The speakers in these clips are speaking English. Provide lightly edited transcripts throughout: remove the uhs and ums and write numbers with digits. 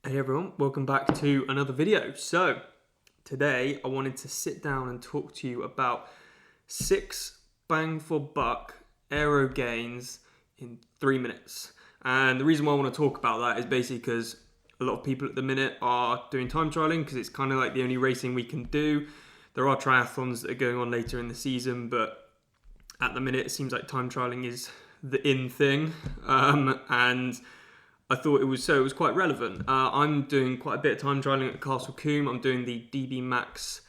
Hey everyone, welcome back to another video. So today I wanted to sit down and talk to you about 6 bang for buck aero gains in 3 minutes. And the reason why I want to talk about that is basically because a lot of people at the minute are doing time trialing because it's kind of like the only racing we can do. There are triathlons that are going on later in the season, but at the minute it seems like time trialing is the in thing. And I thought it was quite relevant. I'm doing quite a bit of time trialing at Castle Combe. I'm doing the DB Max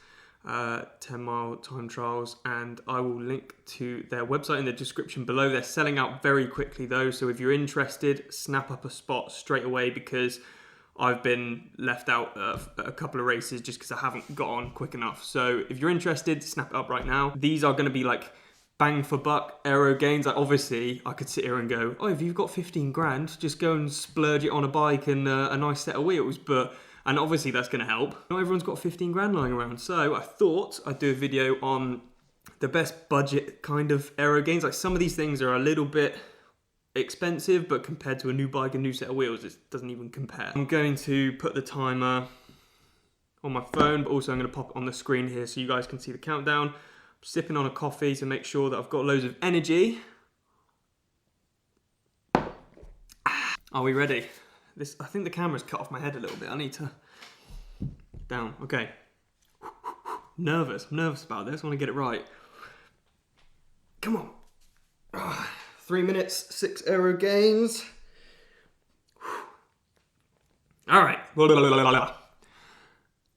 10-mile time trials, and I will link to their website in the description below. They're selling out very quickly though, so if you're interested, snap up a spot straight away because I've been left out of a couple of races just because I haven't got on quick enough. So if you're interested, snap it up right now. These are going to be like bang for buck aero gains. Like obviously I could sit here and go, oh, if you've got 15 grand, just go and splurge it on a bike and a nice set of wheels. And obviously that's going to help. Not everyone's got 15 grand lying around. So I thought I'd do a video on the best budget kind of aero gains. Like some of these things are a little bit expensive, but compared to a new bike, a new set of wheels, it doesn't even compare. I'm going to put the timer on my phone, but also I'm going to pop it on the screen here so you guys can see the countdown. Sipping on a coffee to make sure that I've got loads of energy. Are we ready? I think the camera's cut off my head a little bit. I need to down. Okay. I'm nervous about this. I want to get it right. Come on. 3 minutes, 6 aero gains. All right.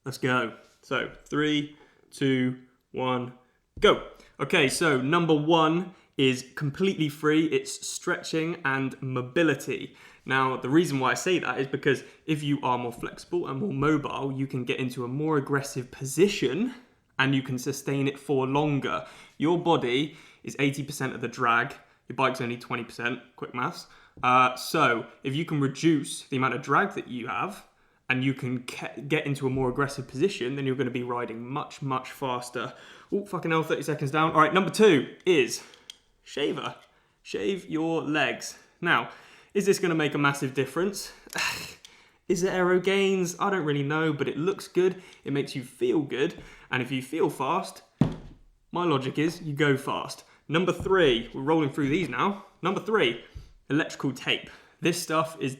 Let's go. So 3, 2, 1. Go. Okay, so number 1 is completely free. It's stretching and mobility. Now, the reason why I say that is because if you are more flexible and more mobile, you can get into a more aggressive position and you can sustain it for longer. Your body is 80% of the drag. Your bike's only 20%, quick maths. So if you can reduce the amount of drag that you have, and you can get into a more aggressive position, then you're going to be riding much, much faster. Oh, fucking hell, 30 seconds down. All right, number 2 is shaver. Shave your legs. Now, is this going to make a massive difference? Is it aero gains? I don't really know, but it looks good. It makes you feel good. And if you feel fast, my logic is you go fast. Number 3, we're rolling through these now. Number 3, electrical tape. This stuff is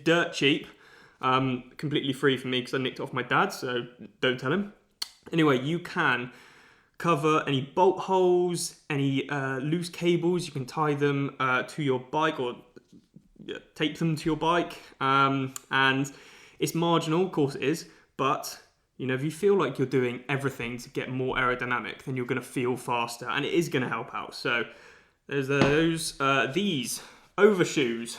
dirt cheap. Completely free for me because I nicked it off my dad, so don't tell him. Anyway, you can cover any bolt holes, any loose cables. You can tie them to your bike or tape them to your bike, and it's marginal, of course it is, but you know, if you feel like you're doing everything to get more aerodynamic, then you're going to feel faster, and it is going to help out. So there's these Overshoes,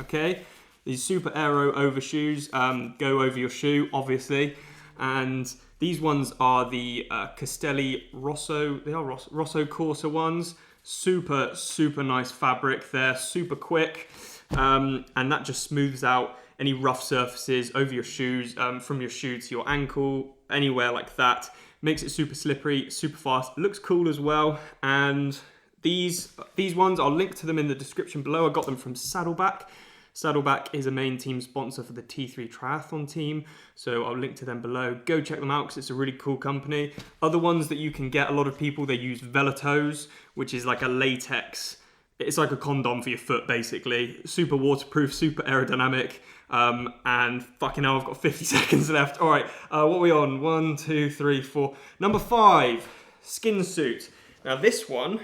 okay? These super aero Overshoes go over your shoe, obviously, and these ones are the Castelli Rosso. They are Rosso Corsa ones. Super, super nice fabric. They're super quick, and that just smooths out any rough surfaces over your shoes, from your shoe to your ankle, anywhere like that. Makes it super slippery, super fast. It looks cool as well, and these ones, I'll link to them in the description below. I got them from Saddleback. Saddleback is a main team sponsor for the T3 triathlon team, so I'll link to them below. Go check them out because it's a really cool company. Other ones that you can get, a lot of people, they use Velotoes, which is like a latex. It's like a condom for your foot, basically. Super waterproof, super aerodynamic, and fucking hell, I've got 50 seconds left. All right, what are we on? 1, 2, 3, 4. Number 5, skin suit. Now this one,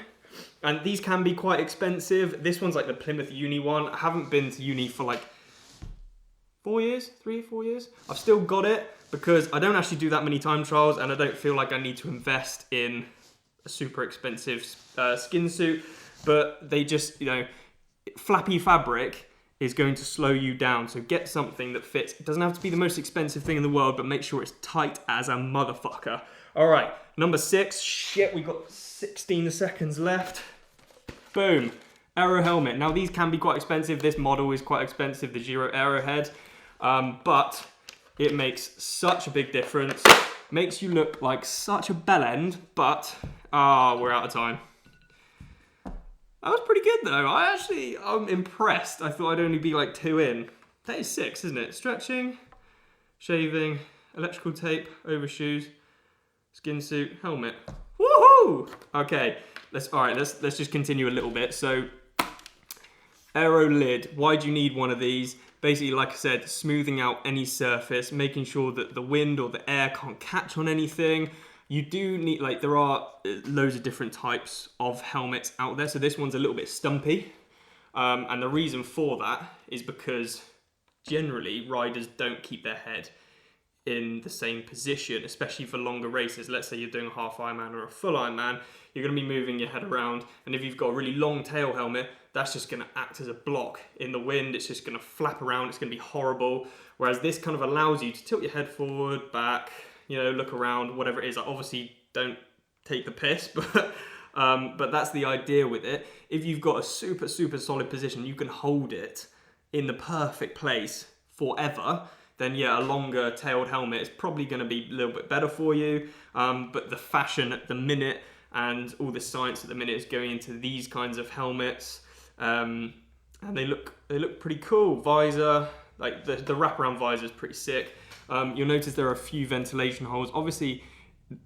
and these can be quite expensive. This one's like the Plymouth Uni one. I haven't been to uni for like 4 years, 3 or 4 years. I've still got it because I don't actually do that many time trials and I don't feel like I need to invest in a super expensive skin suit. But they just, you know, flappy fabric is going to slow you down. So get something that fits. It doesn't have to be the most expensive thing in the world, but make sure it's tight as a motherfucker. All right, number 6. Shit, we got 16 seconds left. Boom. Aero helmet. Now these can be quite expensive. This model is quite expensive, the Giro Arrowhead, but it makes such a big difference. Makes you look like such a bellend, but we're out of time. That was pretty good though. I'm impressed. I thought I'd only be like 2 in. that is 6, isn't it? Stretching, shaving, electrical tape, overshoes, skin suit, helmet. Woohoo! Okay, let's just continue a little bit. So, Aero lid. Why do you need one of these? Basically, like I said, smoothing out any surface, making sure that the wind or the air can't catch on anything. You do need, like, there are loads of different types of helmets out there. So this one's a little bit stumpy. And the reason for that is because generally riders don't keep their head in the same position, especially for longer races. Let's say you're doing a half Ironman or a full Ironman, you're going to be moving your head around, and if you've got a really long tail helmet, that's just going to act as a block in the wind. It's just going to flap around, it's going to be horrible. Whereas this kind of allows you to tilt your head forward, back, you know, look around, whatever it is. Like, obviously don't take the piss, but that's the idea with it. If you've got a super solid position, you can hold it in the perfect place forever, then yeah, a longer tailed helmet is probably going to be a little bit better for you. But the fashion at the minute and all the science at the minute is going into these kinds of helmets, and they look pretty cool. Visor, like the wraparound visor is pretty sick. You'll notice there are a few ventilation holes. Obviously,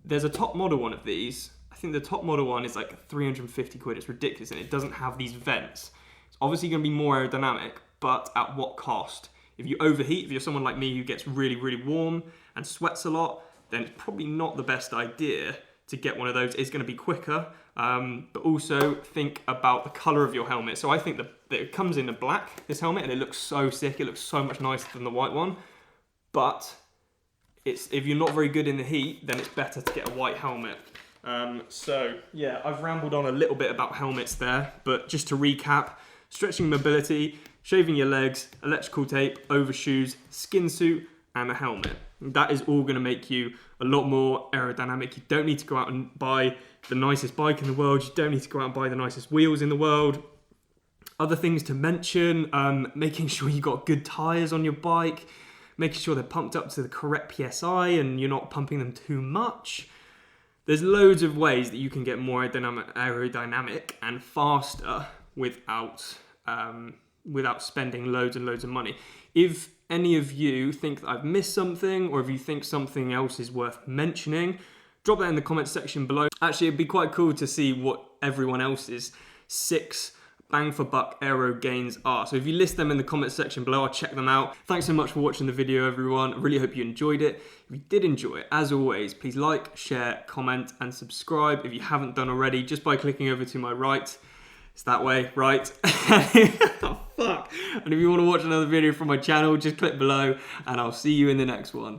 there's a top model one of these. I think the top model one is like 350 quid. It's ridiculous, and it doesn't have these vents. It's obviously going to be more aerodynamic, but at what cost? If you overheat, if you're someone like me who gets really warm and sweats a lot, then it's probably not the best idea to get one of those. It's going to be quicker, but also think about the color of your helmet. So I think that it comes in a black, this helmet, and it looks so sick. It looks so much nicer than the white one. But if you're not very good in the heat, then it's better to get a white helmet. So yeah, I've rambled on a little bit about helmets there, but just to recap, stretching mobility, shaving your legs, electrical tape, overshoes, skin suit, and a helmet. That is all going to make you a lot more aerodynamic. You don't need to go out and buy the nicest bike in the world. You don't need to go out and buy the nicest wheels in the world. Other things to mention, making sure you got good tyres on your bike, making sure they're pumped up to the correct PSI and you're not pumping them too much. There's loads of ways that you can get more aerodynamic and faster without spending loads and loads of money. If any of you think that I've missed something, or if you think something else is worth mentioning, drop that in the comments section below. Actually, it'd be quite cool to see what everyone else's 6 bang for buck aero gains are. So if you list them in the comments section below, I'll check them out. Thanks so much for watching the video, everyone. I really hope you enjoyed it. If you did enjoy it, as always, please like, share, comment, and subscribe if you haven't done already, just by clicking over to my right. It's that way, right? Oh, fuck. And if you want to watch another video from my channel, just click below, and I'll see you in the next one.